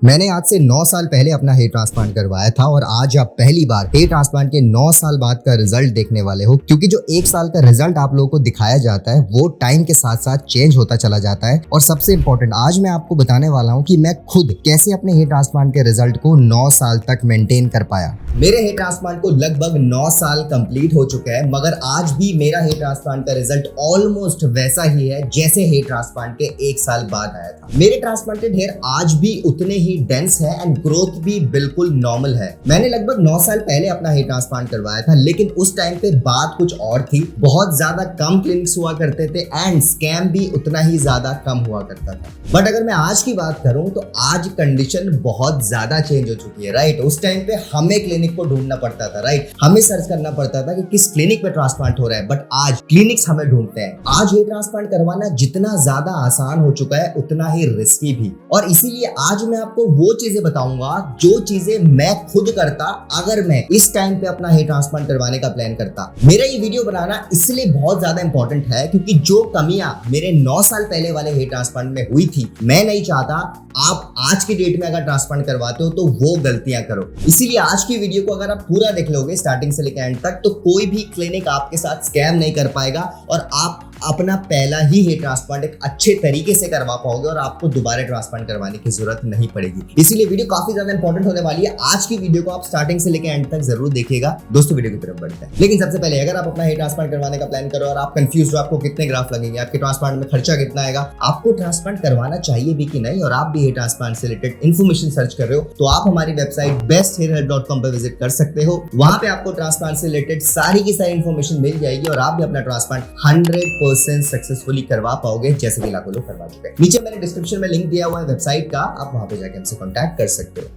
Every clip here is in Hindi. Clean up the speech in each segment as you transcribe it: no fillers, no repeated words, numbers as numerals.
मैंने आज से 9 साल पहले अपना हेयर ट्रांसप्लांट करवाया था और आज आप पहली बार हेयर ट्रांसप्लांट के 9 साल बाद का रिजल्ट देखने वाले हो, क्योंकि जो 1 साल का रिजल्ट आप लोगों को दिखाया जाता है वो टाइम के साथ साथ चेंज होता चला जाता है। और सबसे इम्पोर्टेंट आज मैं आपको बताने वाला हूँ कि मैं खुद कैसे अपने हेयर ट्रांसप्लांट के रिजल्ट को 9 साल तक मेंटेन कर पाया। मेरे हेयर ट्रांसप्लांट को लगभग 9 साल कंप्लीट हो चुका है, मगर आज भी मेरा हेयर ट्रांसप्लांट का रिजल्ट ऑलमोस्ट वैसा ही है जैसे हेयर ट्रांसप्लांट के 1 साल बाद आया था। मेरे ट्रांसप्लांटेड हेयर आज भी उतने ही डेंस है एंड ग्रोथ भी बिल्कुल नॉर्मल है। मैंने लगभग 9 साल पहले अपना हेयर ट्रांसप्लांट करवाया था, लेकिन उस टाइम पे बात कुछ और थी। बहुत ज्यादा कम क्लिनिक्स हुआ करते थे एंड स्कैम भी उतना ही ज्यादा कम हुआ करता था। बट अगर मैं आज की बात करूं तो आज कंडीशन बहुत ज्यादा चेंज हो चुकी है, राइट। उस टाइम पे हमें क्लिनिक को ढूंढना पड़ता था, राइट। हमें सर्च करना पड़ता था कि किस क्लिनिक पे ट्रांसप्लांट हो रहा है, बट आज क्लिनिक्स हमें ढूंढते हैं। आज हेयर ट्रांसप्लांट करवाना जितना ज्यादा आसान हो चुका है उतना ही रिस्की भी। और इसीलिए आज मैं आपको वो चीजें बताऊंगा जो चीजें मैं खुद करता अगर मैं इस टाइम पे अपना हेयर ट्रांसप्लांट करवाने का प्लान करता। मेरा ये वीडियो बनाना इसलिए बहुत ज्यादा इंपॉर्टेंट है क्योंकि जो कमियां मेरे 9 साल पहले वाले हेयर ट्रांसप्लांट में हुई थी, मैं नहीं चाहता आप आज की डेट में अगर ट्रांसप्लांट करवाते हो तो वो गलतियां करो। इसीलिए आज की वीडियो को अगर आप पूरा देख लोगे स्टार्टिंग से लेकर एंड तक, तो कोई भी क्लिनिक आपके साथ स्कैम नहीं कर पाएगा और आप अपना पहला ही हेयर ट्रांसप्लांट एक अच्छे तरीके से करवा पाओगे और आपको दोबारा ट्रांसप्लांट करवाने की जरूरत नहीं पड़ेगी। इसीलिए वीडियो काफी ज्यादा इंपॉर्टेंट होने वाली है। आज की वीडियो को आप स्टार्टिंग से लेकर एंड तक जरूर देखिएगा। दोस्तों वीडियो की तरफ बढ़ते हैं, लेकिन सबसे पहले अगर आप अपना हेयर ट्रांसप्लांट करवाने का प्लान करो और आप कंफ्यूज हो आपको कितने ग्राफ लगेंगे, आपके ट्रांसप्लांट में खर्चा कितना आएगा, आपको ट्रांसप्लांट करवाना चाहिए भी कि नहीं, और आप भी हेयर ट्रांसप्लांट से रिलेटेड इन्फॉर्मेशन सर्च कर रहे हो, तो आप हमारी वेबसाइट besthairhelp.com पर विजिट कर सकते हो। वहां पे आपको ट्रांसप्लांट से रिलेटेड सारी की सारी इन्फॉर्मेशन मिल जाएगी और आप भी अपना ट्रांसप्लांट 100% सक्सेसफुल करवा पाओगे, जैसे कि लाखों लोग करवा चुके हैं। नीचे मैंने डिस्क्रिप्शन में लिंक दिया हुआ है वेबसाइट का, आप वहां पे जाके हमसे कांटेक्ट कर सकते हो।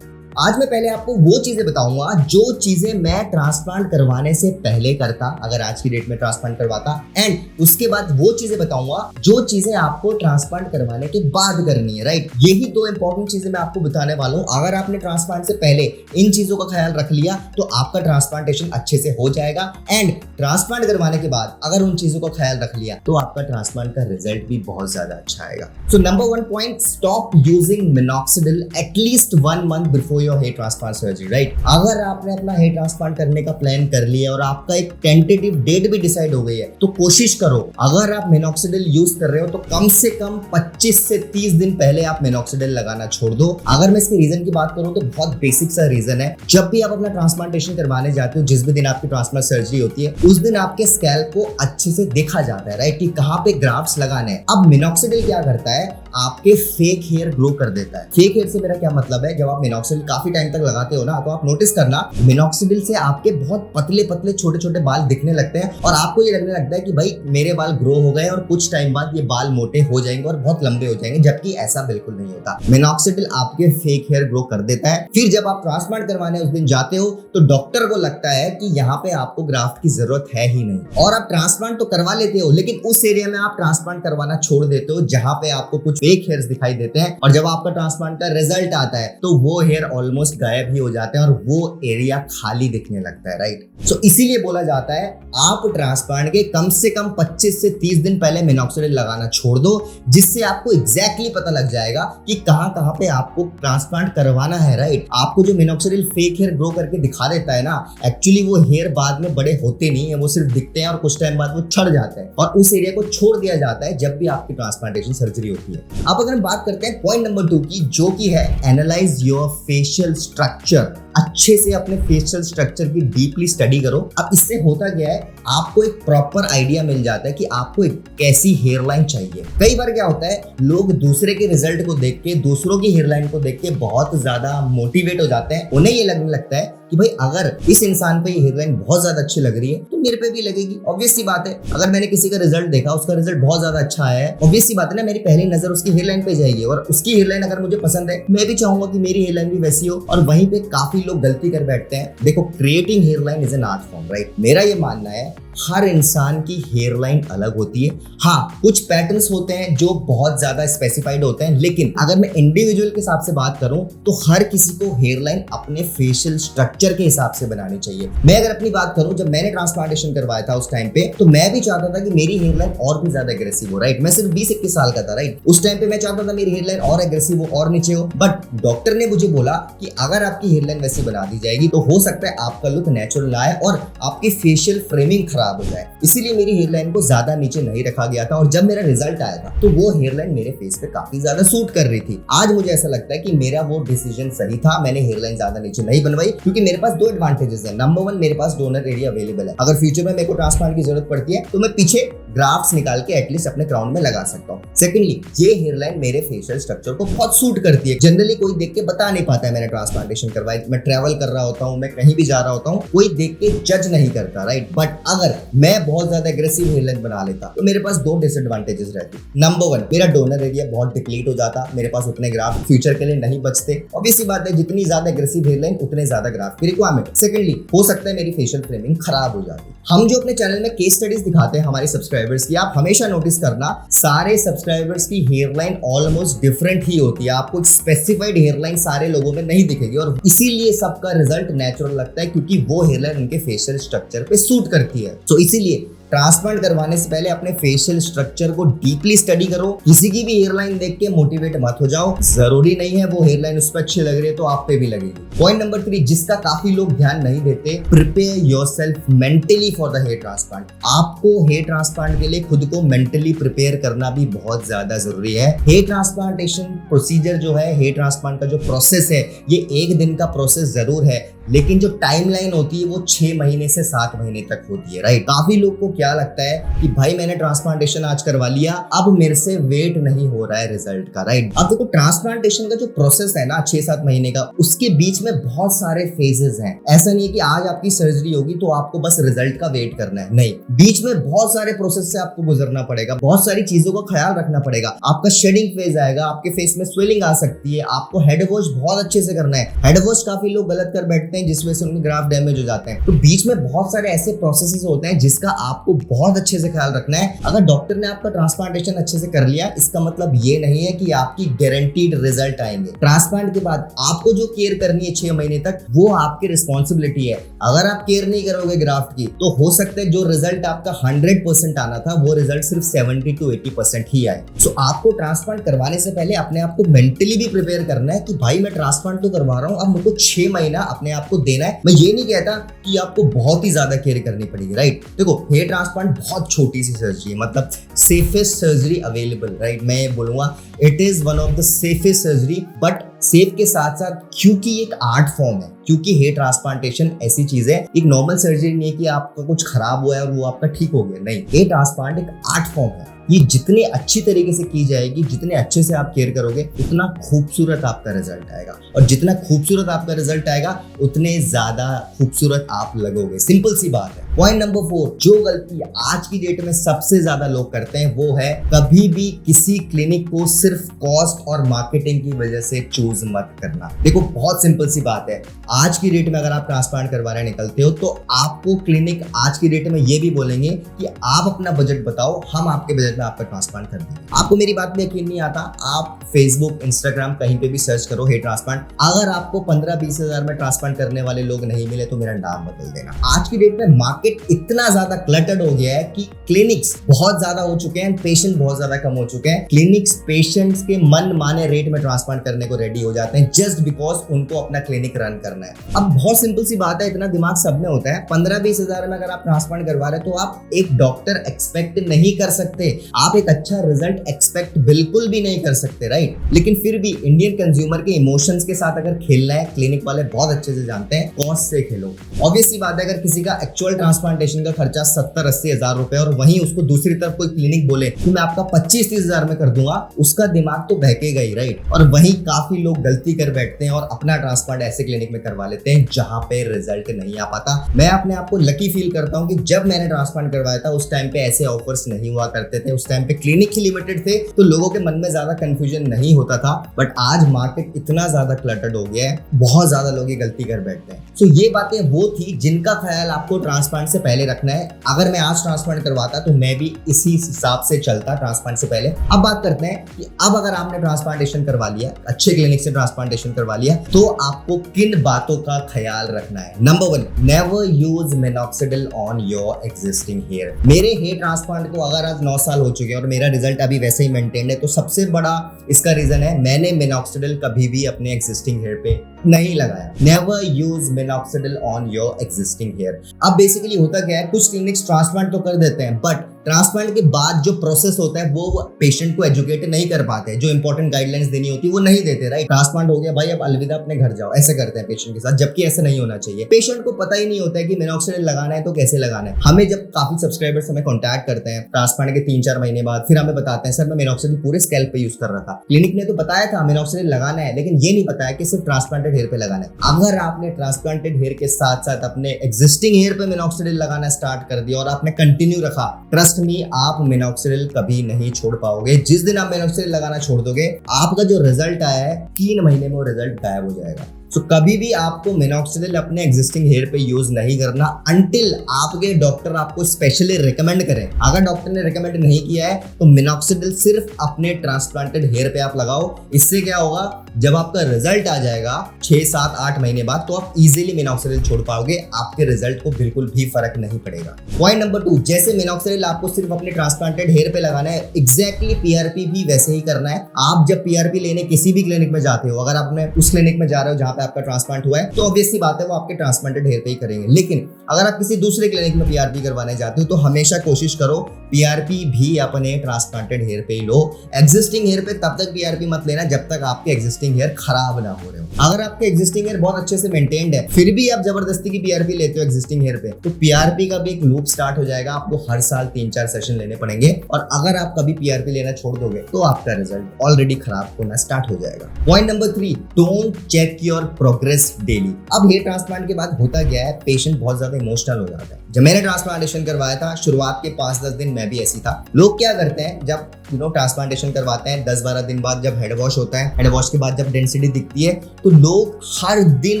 आज मैं पहले आपको वो चीजें बताऊंगा जो चीजें मैं ट्रांसप्लांट करवाने से पहले करता अगर आज की डेट में ट्रांसप्लांट करवाता, एंड उसके बाद वो चीजें बताऊंगा जो चीजें आपको ट्रांसप्लांट करवाने के बाद करनी है, राइट। यही 2 इंपॉर्टेंट चीजें मैं आपको बताने वाला हूं। अगर आपने ट्रांसप्लांट से पहले इन चीजों का ख्याल रख लिया तो आपका ट्रांसप्लांटेशन अच्छे से हो जाएगा, एंड ट्रांसप्लांट करवाने के बाद अगर उन चीजों का ख्याल रख लिया तो आपका ट्रांसप्लांट का रिजल्ट भी बहुत ज्यादा अच्छा आएगा। So number 1 point, stop using minoxidil at least 1 month before your hair transplant surgery, right. अगर आपने अपना हेयर ट्रांसप्लांट करने का प्लान कर लिया और आपका एक टेंटेटिव डेट भी डिसाइड हो गई है, तो कोशिश करो अगर आप मिनॉक्सिडिल यूज कर रहे हो तो कम से कम 25 से 30 दिन पहले आप मिनॉक्सिडिल लगाना छोड़ दो। अगर मैं इसके रीजन की बात करूं तो बहुत बेसिक सा रीजन है। जब भी आप अपना ट्रांसप्लांटेशन करवाने जाते हो, जिस भी दिन आपकी ट्रांसप्लांट सर्जरी होती है, उस दिन आपके स्कैल्प को अच्छे से देखा जाता है, राइट, कि कहां पे ग्राफ्ट्स लगाने हैं। अब मिनॉक्सिडिल क्या करता है, आपके फेक हेयर ग्रो कर देता है। फेक हेयर से मेरा क्या मतलब है, जब आप मिनॉक्सिडिल काफी टाइम तक लगाते हो ना, तो आप नोटिस करना मिनॉक्सिडिल से आपके बहुत पतले पतले छोटे छोटे बाल दिखने लगते हैं और आपको ये लगने लगता है कि भाई मेरे बाल ग्रो हो गए और कुछ टाइम बाद ये बाल मोटे हो जाएंगे और बहुत लंबे हो जाएंगे, जबकि ऐसा बिल्कुल नहीं होता। मिनॉक्सिडिल आपके फेक हेयर ग्रो कर देता है। फिर जब आप ट्रांसप्लांट करवाने उस दिन जाते हो तो डॉक्टर को लगता है कि यहाँ पे आपको ग्राफ्ट की जरूरत है ही नहीं, और आप ट्रांसप्लांट तो करवा लेते हो लेकिन उस एरिया में आप ट्रांसप्लांट करवाना छोड़ देते हो जहां पे आपको कुछ फेक हेयर्स दिखाई देते हैं, और जब आपका ट्रांसप्लांट का रिजल्ट आता है तो वो हेयर ऑलमोस्ट गायब ही हो जाते हैं और वो एरिया खाली दिखने लगता है, राइट। सो इसीलिए बोला जाता है आप ट्रांसप्लांट के कम से कम 25 से 30 दिन पहले मिनॉक्सिडिल लगाना छोड़ दो, जिससे आपको एग्जैक्टली पता लग जाएगा कि कहां कहां पे आपको ट्रांसप्लांट करवाना है, राइट। आपको जो मिनॉक्सिडिल फेक हेयर ग्रो करके दिखा देता है ना, एक्चुअली वो हेयर बाद में बड़े होते नहीं है, वो सिर्फ दिखते हैं और कुछ टाइम बाद वो छड़ जाते हैं और उस एरिया को छोड़ दिया जाता है जब भी आपकी ट्रांसप्लांटेशन सर्जरी होती है। अब अगर हम बात करते हैं पॉइंट नंबर 2 की, जो की है एनालाइज योर फेशियल स्ट्रक्चर। अच्छे से अपने फेशियल स्ट्रक्चर की डीपली स्टडी करो। अब इससे होता क्या है, आपको एक प्रॉपर आइडिया मिल जाता है कि आपको एक कैसी हेयरलाइन चाहिए। कई बार क्या होता है, लोग दूसरे के रिजल्ट को देख के, दूसरों की हेयरलाइन को देख के बहुत ज्यादा मोटिवेट हो जाते हैं। उन्हें ये लगने लगता है कि भाई अगर इस इंसान पे ये हेयरलाइन बहुत ज्यादा अच्छी लग रही है तो मेरे पे भी लगेगी। ऑब्वियस सी बात है, अगर मैंने किसी का रिजल्ट देखा, उसका रिजल्ट बहुत ज्यादा अच्छा आया है, ऑब्वियस सी बात है ना, मेरी पहली नजर उसकी हेयरलाइन पे जाएगी और उसकी हेयरलाइन अगर मुझे पसंद है, मैं भी चाहूंगा कि मेरी हेयरलाइन भी वैसी हो। और वहीं पे काफी लोग गलती कर बैठते हैं। देखो, creating hairline is an art form, right. मेरा ये मानना है हर इंसान की हेयर लाइन अलग होती है। हाँ, कुछ पैटर्न्स होते हैं जो बहुत ज्यादा स्पेसिफाइड होते हैं, लेकिन अगर मैं इंडिविजुअल के हिसाब से बात करूं तो हर किसी को हेयर लाइन अपने फेशियल स्ट्रक्चर के हिसाब से बनानी चाहिए। मैं अगर अपनी बात करूं, जब मैंने ट्रांसप्लांटेशन करवाया था उस टाइम पे, तो मैं भी चाहता था कि मेरी हेयर लाइन और भी ज्यादा एग्रेसिव हो, राइट। मैं सिर्फ 20-21 साल का था, राइट। उस टाइम पे मैं चाहता था मेरी हेयर लाइन और एग्रेसिव हो और नीचे हो, बट डॉक्टर ने मुझे बोला कि अगर आपकी हेयर लाइन वैसी बना दी जाएगी तो हो सकता है आपका लुक नेचुरल आए और आपकी फेशियल फ्रेमिंग खराब हो जाए। इसीलिए मेरी हेयर लाइन को ज्यादा नीचे नहीं रखा गया था, और जब मेरा रिजल्ट आया था तो वो हेयर लाइन मेरे फेस पे काफी ज्यादा सूट कर रही थी। आज मुझे ऐसा लगता है कि मेरा वो डिसीजन सही था। मैंने हेयर लाइन ज्यादा नीचे नहीं बनवाई, क्योंकि मेरे पास दो एडवांटेजेस है। नंबर 1, मेरे पास डोनर एरिया अवेलेबल है। अगर फ्यूचर में मेरे को ट्रांसप्लांट की जरूरत पड़ती है तो मैं पीछे ग्राफ्ट्स निकाल के एटलीस्ट अपने क्राउन में लगा सकता हूँ। सेकंडली, ये हेयर लाइन मेरे फेशियल स्ट्रक्चर को बहुत सूट करती है। जनरली कोई देख के बता नहीं पाता है मैंने ट्रांसप्लांटेशन करवाई। मैं ट्रैवल कर रहा होता हूँ, मैं कहीं भी जा रहा होता हूँ, कोई देख के जज नहीं करता, राइट। बट अगर मैं बहुत ज्यादा एग्रेसिव हेयर लाइन बना लेता तो मेरे पास दो डिसएडवांटेजेस रहती। नंबर 1, मेरा डोनर एरिया बहुत डिप्लीट हो जाता, मेरे पास उतने ग्राफ्ट फ्यूचर के लिए नहीं बचते। ऑब्वियस सी बात है, जितनी ज्यादा एग्रेसिव हेयर लाइन उतने ज्यादा ग्राफ्ट की रिक्वायरमेंट। सेकंडली, हो सकता है मेरी फेशियल फ्रेमिंग खराब हो जाती। हम जो अपने चैनल में केस स्टडीज दिखाते हैं हमारे सब्सक्राइबर्स की, आप हमेशा नोटिस करना सारे सब्सक्राइबर्स की हेयर लाइन ऑलमोस्ट डिफरेंट ही होती है। आपको एक स्पेसिफाइड हेयर लाइन सारे लोगों में नहीं दिखेगी, और इसीलिए सबका रिजल्ट नेचुरल लगता है, क्योंकि वो हेयर लाइन उनके फेशियल स्ट्रक्चर पे सूट करती है। तो इसीलिए ट्रांसप्लांट करवाने से पहले अपने फेशियल स्ट्रक्चर को डीपली स्टडी करो। किसी की भी हेयर लाइन देख के मोटिवेट मत हो जाओ। जरूरी नहीं है वो हेयर लाइन उस पर अच्छी लग रही है तो आप पे भी लगेगी। पॉइंट नंबर 3, जिसका काफी लोग ध्यान नहीं देते, prepare yourself mentally for the hair transplant. आपको हेयर ट्रांसप्लांट के लिए खुद को मेंटली प्रिपेयर करना भी बहुत ज्यादा जरूरी है। हेयर ट्रांसप्लांटेशन प्रोसीजर जो है, हेयर ट्रांसप्लांट का जो प्रोसेस है, ये 1 दिन का प्रोसेस जरूर है, लेकिन जो टाइमलाइन होती है वो 6 महीने से 7 महीने तक होती है, राइट। काफी लोग को क्या लगता है कि भाई मैंने ट्रांसप्लांटेशन आज करवा लिया, अब मेरे से वेट नहीं हो रहा है रिजल्ट का, राइट। अब देखो, ट्रांसप्लांटेशन का जो प्रोसेस है ना 6-7 महीने का, उसके बीच में बहुत सारे फेजेस हैं। ऐसा नहीं है कि आज आपकी सर्जरी होगी तो आपको बस रिजल्ट का वेट करना है, नहीं। बीच में बहुत सारे प्रोसेस से आपको गुजरना पड़ेगा, बहुत सारी चीजों का ख्याल रखना पड़ेगा। आपका शेडिंग फेज आएगा, आपके फेस में स्वेलिंग आ सकती है, आपको हेड वॉश बहुत अच्छे से करना है। हेड वॉश काफी लोग गलत कर बैठते हैं, जिस वजह से उनके ग्राफ डैमेज हो जाते हैं। तो बीच में बहुत सारे ऐसे प्रोसेसेस होते हैं जिसका आपको बहुत अच्छे से ख्याल रखना है। अगर डॉक्टर ने आपका ट्रांसप्लांटेशन अच्छे से कर लिया, इसका मतलब ये नहीं है कि आपकी गारंटीड रिजल्ट आएंगे। ट्रांसप्लांट के बाद आपको जो केयर करनी है 6 महीने तक, वो आपकी रिस्पॉन्सिबिलिटी है। अगर आप केयर नहीं करोगे ग्राफ्ट की, तो हो सकता है जो रिजल्ट आपका 100% आना था, वो रिजल्ट सिर्फ 70 to 80% ही आए। सो आपको ट्रांसप्लांट करवाने से पहले अपने आप को मेंटली भी प्रिपेयर करना है कि भाई मैं ट्रांसप्लांट तो करवा रहा हूँ, अब मुझको 6 महीना अपने आप को देना है। मैं ये नहीं कहता कि आपको बहुत ही ज्यादा केयर करनी पड़ेगी, राइट। देखो, हेयर ट्रांसप्लांट बहुत छोटी सी सर्जरी है, मतलब सेफेस्ट सर्जरी अवेलेबल, राइट। मैं ये बोलूंगा it is one of the safest surgery, but safe के साथ साथ, क्योंकि एक आर्ट फॉर्म है, क्योंकि हेयर ट्रांसप्लांटेशन ऐसी चीज है, एक नॉर्मल सर्जरी नहीं है कि आपका कुछ खराब हुआ है और वो आपका ठीक हो गया, नहीं। हेयर ट्रांसप्लांट एक आर्ट फॉर्म है। ये जितने अच्छी तरीके से की जाएगी, जितने अच्छे से आप केयर करोगे, उतना खूबसूरत आपका रिजल्ट आएगा, और जितना खूबसूरत आपका रिजल्ट आएगा उतने ज्यादा खूबसूरत आप लगोगे। सिंपल सी बात है। पॉइंट नंबर 4, जो गलती आज की डेट में सबसे ज्यादा लोग करते हैं वो है कभी भी किसी क्लिनिक को सिर्फ कॉस्ट और मार्केटिंग की वजह से चूज मत करना। देखो, बहुत सिंपल सी बात है, आज की डेट में अगर आप ट्रांसप्लांट करवाने निकलते हो तो आपको क्लिनिक आज की डेट में ये भी बोलेंगे कि आप अपना बजट बताओ, हम आपके बजट में आपका ट्रांसप्लांट कर देंगे। आपको मेरी बात में यकीन नहीं आता, आप फेसबुक, इंस्टाग्राम कहीं पे भी सर्च करो हेयर ट्रांसप्लांट, अगर आपको 15-20 हजार में ट्रांसप्लांट करने वाले लोग नहीं मिले तो मेरा नाम बदल देना। आज की डेट में मार्केट इतना ज्यादा क्लटर्ड हो गया है कि क्लिनिक्स बहुत ज्यादा हो चुके हैं, पेशेंट बहुत ज्यादा कम हो चुके हैं। क्लिनिक्स पेशेंट्स के मन माने रेट में ट्रांसप्लांट करने को रेडी हो जाते हैं, जस्ट बिकॉज उनको अपना क्लिनिक रन करना है। अब बहुत सिंपल सी बात है, इतना दिमाग सब में होता है। 15-20 हजार में अगर आप ट्रांसप्लांट करवा रहे हो तो आप एक डॉक्टर एक्सपेक्ट नहीं कर सकते, आप एक अच्छा रिजल्ट एक्सपेक्ट बिल्कुल भी नहीं कर सकते, राइट। लेकिन फिर भी इंडियन कंज्यूमर के इमोशंस के साथ अगर खेलना है, क्लिनिक वाले बहुत अच्छे से जानते हैं, कॉस्ट से खेलो। ऑब्वियस सी बात है, अगर किसी का एक्चुअल ट्रांसप्लांटेशन का खर्चा 70-80 हजार रुपए और वहीं उसको दूसरी तरफ कोई क्लिनिक बोले कि मैं आपका 25-30 हजार में कर दूंगा, उसका दिमाग तो बहकेगा ही, राइट। और वहीं काफी लोग लोग गलती कर बैठते हैं और अपना ट्रांसप्लांट ऐसे क्लिनिक में करवा लेते हैं जहां पे रिजल्ट नहीं आ पाता। मैं अपने आप को लकी फील करता हूं कि जब मैंने ट्रांसप्लांट करवाया था उस टाइम पे ऐसे ऑफर्स नहीं हुआ करते थे, उस टाइम पे क्लिनिक ही लिमिटेड थे, तो लोगों के मन में ज्यादा कंफ्यूजन नहीं होता था। बट आज मार्केट इतना ज्यादा क्लटर्ड हो गया है, बहुत ज्यादा लोग ये गलती कर बैठते हैं। सो ये बातें वो थी जिनका ख्याल आपको ट्रांसप्लांट से पहले रखना है। अगर मैं आज ट्रांसप्लांट करवाता तो मैं भी इसी हिसाब से चलता ट्रांसप्लांट से पहले। अब बात करते हैं कि अब अगर आपने ट्रांसप्लांटेशन करवा लिया, अच्छे क्लिनिक से ट्रांसप्लांटेशन करवा लिया, तो आपको किन बातों का ख्याल रखना है। Number 1, never use minoxidil on your existing hair. मेरे हेयर ट्रांसप्लांट को अगर आज 9 साल हो चुके हैं और मेरा रिजल्ट अभी वैसे ही मेंटेन है, तो सबसे बड़ा इसका रीजन है मैंने मिनॉक्सिडिल कभी भी अपने एग्जिस्टिंग हेयर पे नहीं लगाया। Never use minoxidil on your existing hair. अब बेसिकली होता क्या है, कुछ क्लिनिक्स ट्रांसप्लांट तो कर देते हैं, बट ट्रांसप्लांट के बाद जो प्रोसेस होता है वो पेशेंट को एजुकेट नहीं कर पाते। जो इंपॉर्टेंट गाइडलाइंस देनी होती है वो नहीं देते। राइट, ट्रांसप्लांट हो गया भाई, अब अलविदा अपने घर जाओ, ऐसे करते हैं पेशेंट के साथ, जबकि ऐसा नहीं होना चाहिए। पेशेंट को पता ही नहीं होता है कि मिनॉक्सिडिल लगाना है तो कैसे लगाना है। हमें जब काफी सब्सक्राइबर्स हमें कॉन्टैक्ट करते हैं ट्रांसप्लांट के 3-4 महीने बाद, फिर हमें बताते हैं सर मैं मिनॉक्सिडिल पूरे स्कैल्प पे यूज कर रहा था, क्लिनिक ने तो बताया था मिनॉक्सिडिल लगाना है, लेकिन ये नहीं बताया कि सिर्फ ट्रांसप्लांटेड हेयर पे लगाना है। अगर आपने ट्रांसप्लांटेड हेयर के साथ साथ अपने एग्जिस्टिंग हेयर पे मिनॉक्सिडिल लगाना स्टार्ट कर दिया और आपने कंटिन्यू रखा, ट्रस्ट मी आप मिनॉक्सिडिल कभी नहीं छोड़ पाओगे। जिस दिन आप मिनॉक्सिडिल लगाना छोड़ दोगे, आपका जो रिजल्ट आया है 3 महीने में वो रिजल्ट गायब हो जाएगा। तो कभी भी आपको मिनॉक्सिडिल अपने एग्जिस्टिंग हेयर पे यूज नहीं करना अंटिल आपके डॉक्टर आपको स्पेशली रिकमेंड करें। अगर डॉक्टर ने रिकमेंड नहीं किया है तो मिनॉक्सिडिल सिर्फ अपने ट्रांसप्लांटेड हेयर पे आप लगाओ। इससे क्या होगा, जब आपका रिजल्ट आ जाएगा 6, 7, 8 महीने बाद, तो आप इजीली मिनॉक्सिडिल छोड़ पाओगे, आपके रिजल्ट को बिल्कुल भी फर्क नहीं पड़ेगा। पॉइंट नंबर 2, जैसे मिनॉक्सिडिल आपको सिर्फ अपने ट्रांसप्लांटेड हेयर पे लगाना है, एग्जैक्टली पीआरपी भी वैसे ही करना है। आप जब पीआरपी लेने किसी भी क्लिनिक में जाते हो, अगर आपने उस क्लिनिक में जा रहे हो जहां पे आपका ट्रांसप्लांट हुआ है, तो ऑब्वियस सी बात है वो आपके ट्रांसप्लांटेड हेयर पे ही करेंगे। लेकिन अगर आप किसी दूसरे क्लिनिक में पीआरपी करवाने जाते हो तो हमेशा कोशिश करो पीआरपी भी अपने ट्रांसप्लांटेड हेयर पे ही लो। एग्जिस्टिंग हेयर पे तब तक पीआरपी मत लेना जब तक आपके एग्जिस्टिंग हेयर खराब ना हो रहे हो। अगर आपके एग्जिस्टिंग हेयर बहुत अच्छे से मेंटेन्ड है, फिर भी आप जबरदस्ती की पीआरपी लेते हो एग्जिस्टिंग हेयर पे, तो पीआरपी का भी एक लूप स्टार्ट हो जाएगा। आपको हर साल 3-4 सेशन लेने पड़ेंगे, और अगर आप कभी पीआरपी लेना छोड़ दोगे तो आपका रिजल्ट ऑलरेडी खराब होना स्टार्ट हो जाएगा। Point number 3, don't check your progress daily. अब हेयर ट्रांसप्लांट के बाद होता क्या है, पेशेंट बहुत ज्यादा इमोशनल हो जाता है। जब मैंने ट्रांसप्लांटेशन करवाया था, शुरुआत के 5-10 दिन मैं भी ऐसी था। लोग क्या करते हैं, जब ट्रांसप्लांटेशन करवाते हैं 10-12 दिन बाद जब हेड वॉश होता है, हेड वॉश के बाद जब डेंसिटी दिखती है, तो लोग हर दिन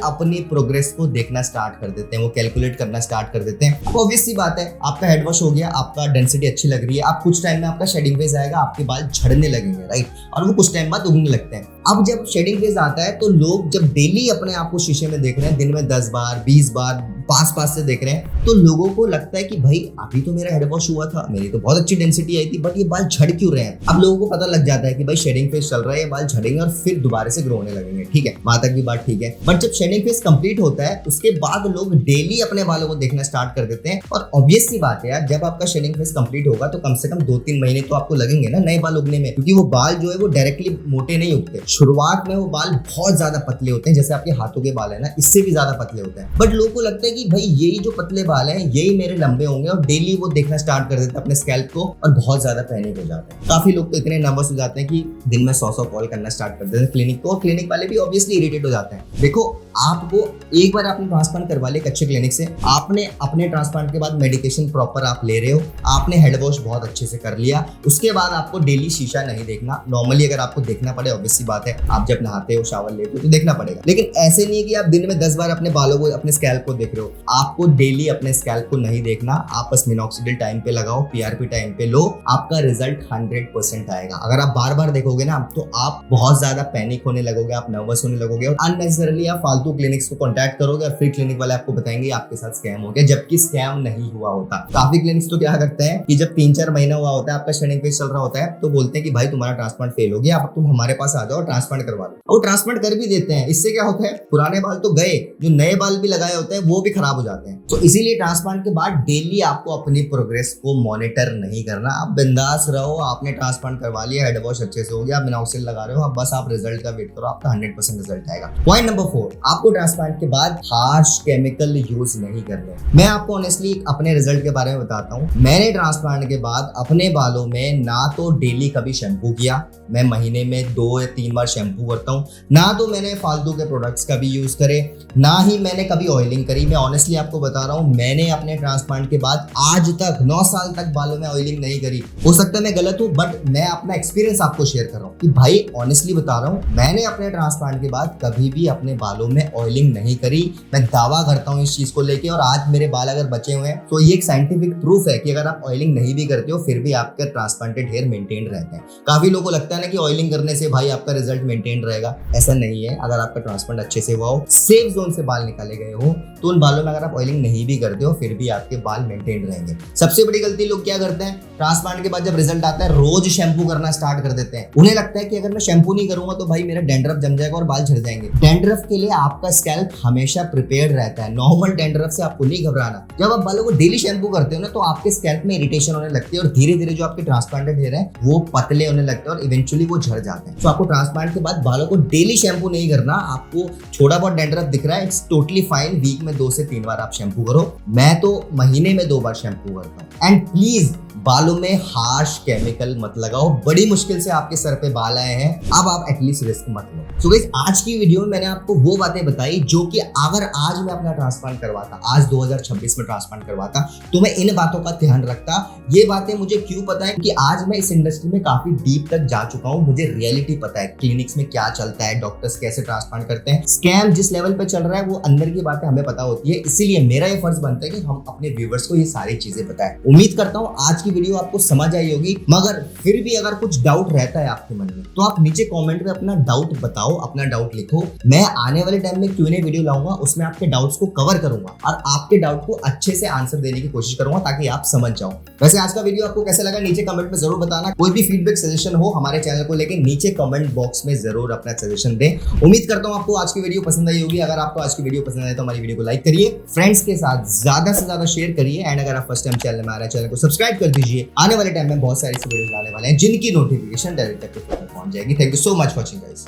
अपनी प्रोग्रेस को देखना स्टार्ट कर देते हैं, वो कैलकुलेट करना स्टार्ट कर देते हैं। तो ऑब्वियस सी बात है, आपका हेड वॉश हो गया, आपका डेंसिटी अच्छी लग रही है, आप कुछ टाइम में आपका शेडिंग फेज आएगा, आपके बाल झड़ने लगेंगे, राइट, और वो कुछ टाइम बाद उगने लगते हैं। अब जब शेडिंग फेज आता है तो लोग जब डेली अपने आप को शीशे में देख रहे हैं, दिन में 10 बार 20 बार पास से देख रहे हैं, तो लोगों को लगता है कि भाई अभी तो मेरा हेड वॉश हुआ था, मेरी तो बहुत अच्छी डेंसिटी आई थी, बट ये बाल झड़ क्यों रहे हैं। अब लोगों को पता लग जाता है कि भाई शेडिंग फेज चल रहा है, ये बाल झड़ेंगे और फिर दोबारा से ग्रो होने लगेंगे। ठीक है, वहां तक भी बात ठीक है, बट जब शेडिंग फेज कंप्लीट होता है उसके बाद लोग डेली अपने बालों को देखना स्टार्ट कर देते हैं। और ऑब्वियस सी बात है यार, जब आपका शेडिंग फेज कंप्लीट होगा तो कम से कम 2-3 महीने तो आपको लगेंगे ना नए बाल उगने में, क्योंकि वो बाल जो है वो डायरेक्टली मोटे नहीं उगते। शुरुआत में वो बाल बहुत ज्यादा पतले होते हैं, जैसे आपके हाथों के बाल है ना, इससे भी ज्यादा पतले होते हैं। बट लोगों को लगता है कि भाई यही जो पतले बाल हैं यही मेरे लंबे होंगे, और डेली वो देखना स्टार्ट कर देते हैं अपने स्कैल्प को, और बहुत ज्यादा पैनिक हो जाते हैं। काफी लोग तो इतने नर्वस हो जाते हैं कि दिन में 100 कॉल करना स्टार्ट कर देते हैं क्लिनिक को, और क्लिनिक वाले भी ऑब्वियसली इरिटेट हो जाते हैं। देखो, आपको एक बार आपने ट्रांसप्लांट करवा लिया एक अच्छे क्लिनिक से, आपने अपने ट्रांसप्लांट के बाद मेडिकेशन प्रॉपर आप ले रहे हो, आपने हेड वॉश बहुत अच्छे से कर लिया, उसके बाद आपको डेली शीशा नहीं देखना। नॉर्मली अगर आपको देखना पड़े, ऑब्वियसली बात है, आप जब नहाते हो शावर लेते हो तो देखना पड़ेगा, लेकिन ऐसे नहीं कि आप दिन में 10 बार अपने बालों को अपने स्कैल्प को देख रहे हो। आपको डेली अपने स्कैल्प को नहीं देखना, आप बस मिनॉक्सिडिल टाइम पे लगाओ, पीआरपी टाइम पे लो, आपका रिजल्ट 100% आएगा। अगर आप बार बार देखोगे ना तो आप बहुत ज्यादा पैनिक होने लगोगे, आप नर्वस होने लगोगे, और अननेसेसरली आप फालतू क्लिनिक्स को कॉन्टैक्ट करोगे, और फिर क्लिनिक वाले आपको बताएंगे आपके साथ स्कैम हो गया, जबकि स्कैम नहीं हुआ होता। काफी क्लिनिक्स तो क्या करते हैं कि जब 3-4 महीना हुआ होता है, आपका शेडिंग फेज चल रहा होता है, तो बोलते हैं कि भाई तुम्हारा ट्रांसप्लांट फेल हो गया, अब तुम हमारे पास आ जाओ, ट्रांसप्लांट करवा लो। और ट्रांसप्लांट कर भी देते हैं। इससे क्या होता है, पुराने बाल तो गए, जो नए बाल भी लगाए होते हैं वो भी खराब हो जाते हैं। तो इसीलिए ट्रांसप्लांट के बाद डेली आपको अपनी प्रोग्रेस को मॉनिटर नहीं करना। आप बिंदास रहो, आपने ट्रांसप्लांट करवा लिया, हेड वॉश अच्छे से हो गया, मिनॉक्सिल लगा रहे हो, अब बस आप रिजल्ट का वेट करो, आपका 100% रिजल्ट आएगा। पॉइंट नंबर 4, आपको ट्रांसप्लांट के बाद हार्श केमिकल यूज नहीं करने। मैं आपको ऑनेस्टली अपने रिजल्ट के बारे में बताता हूँ। मैंने ट्रांसप्लांट के बाद अपने बालों में ना तो डेली कभी शैम्पू किया, मैं महीने में 2 या 3 बार शैम्पू करता हूँ, ना तो मैंने फालतू के प्रोडक्ट्स कभी यूज करे, ना ही मैंने कभी ऑयलिंग करी। मैं ऑनेस्टली आपको बता रहा हूँ, मैंने अपने ट्रांसप्लांट के बाद आज तक 9 साल तक बालों में ऑयलिंग नहीं करी। हो सकता है मैं गलत हूँ, बट मैं अपना एक्सपीरियंस आपको शेयर कर रहा हूँ कि भाई ऑनेस्टली बता रहा हूँ, मैंने अपने ट्रांसप्लांट के बाद कभी भी अपने बालों में ऑयलिंग नहीं करी। मैं दावा करता हूँ इस चीज को लेके, और आज मेरे बाल अगर बचे हुए हैं तो ये एक साइंटिफिक प्रूफ है कि अगर आप ऑयलिंग नहीं भी करते हो फिर भी आपके ट्रांसप्लांटेड हेयर मेंटेन रहते हैं। काफी लोगों को लगता है ना कि ऑयलिंग करने से भाई आपका रिजल्ट मेंटेन रहेगा, ऐसा नहीं है। अगर आपका ट्रांसप्लांट अच्छे से हुआ हो, सेफ जोन से बाल निकाले गए हो, तो उन बालों में अगर आप ऑयलिंग नहीं भी करते हो फिर भी आपके बाल मेंटेन रहेंगे। सबसे बड़ी गलती लोग क्या करते हैं, ट्रांसप्लांट के बाद जब रिजल्ट आता है रोज शैम्पू करना स्टार्ट कर देते हैं। उन्हें लगता है कि अगर मैं शैम्पू नहीं करूंगा तो भाई मेरा डैंड्रफ जम जाएगा और बाल झड़ जाएंगे। डैंड्रफ के लिए आपका स्कैल्प हमेशा प्रिपेयर्ड रहता है। नॉर्मल डैंड्रफ से आपको नहीं घबराना। जब आप बालों को डेली शैम्पू करते हो ना तो आपके स्कैल्प में इरिटेशन होने लगती है और धीरे धीरे जो आपके ट्रांसप्लांटेड हेयर है वो पतले होने लगते हैं और इवेंचुअली वो झड़ जाते हैं। तो आपको ट्रांसप्लांट के बाद बालों को डेली शैम्पू नहीं करना। आपको थोड़ा बहुत डैंड्रफ दिख रहा है, इट्स टोटली फाइन। वीक में 2 से 3 बार आप शैम्पू करो। मैं तो महीने में 2 बार शैम्पू करता हूँ। एंड प्लीज बालों में हार्श केमिकल मत लगाओ। बड़ी मुश्किल से आपके सर पे बाल आए हैं, अब आप एटलीस्ट रिस्क मत लो। सो गाइस, आज की वीडियो में मैंने आपको वो बातें बताई जो कि अगर आज मैं अपना ट्रांसप्लांट करवाता, आज 2026 में ट्रांसप्लांट करवाता, तो मैं इन बातों का ध्यान रखता। ये बातें मुझे क्यों पता है कि आज मैं इस इंडस्ट्री में काफी डीप तक जा चुका हूँ। मुझे रियलिटी पता है, क्लिनिक्स में क्या चलता है, डॉक्टर्स कैसे ट्रांसप्लांट करते हैं, स्कैम जिस लेवल पे चल रहा है वो अंदर की बातें हमें पता होती है। इसीलिए मेरा ये फर्ज बनता है कि हम अपने व्यूअर्स को ये सारी चीजें बताएं। उम्मीद करता हूँ आज की वीडियो आपको समझ आई होगी, मगर फिर भी अगर कुछ डाउट रहता है आपके मन में तो आप नीचे कमेंट में अपना डाउट बताओ, अपना डाउट लिखो। मैं आने वाले टाइम में Q&A वीडियो लाऊंगा, उसमें आपके डाउट्स को कवर करूंगा और आपके डाउट को अच्छे से आंसर देने की कोशिश करूंगा ताकि आप समझ जाओ। वैसे आज का वीडियो आपको कैसा लगा नीचे कमेंट में जरूर बताना। कोई भी फीडबैक सजेशन हो हमारे चैनल को लेकर नीचे कमेंट बॉक्स में जरूर अपना सजेशन दें। उम्मीद करता हूं आपको आज की वीडियो पसंद आई होगी। अगर आपको आज की वीडियो पसंद आए तो हमारी वीडियो को लाइक करिए, फ्रेंड्स के साथ ज्यादा से ज्यादा शेयर करिए एंड अगर आप फर्स्ट टाइम चैनल में आ रहे हैं चैनल को सब्सक्राइब कर दीजिए। आने वाले टाइम में बहुत सारी वीडियोस लाने वाले हैं जिनकी नोटिफिकेशन डायरेक्ट तक पहुंच जाएगी। Thank you so much for watching guys.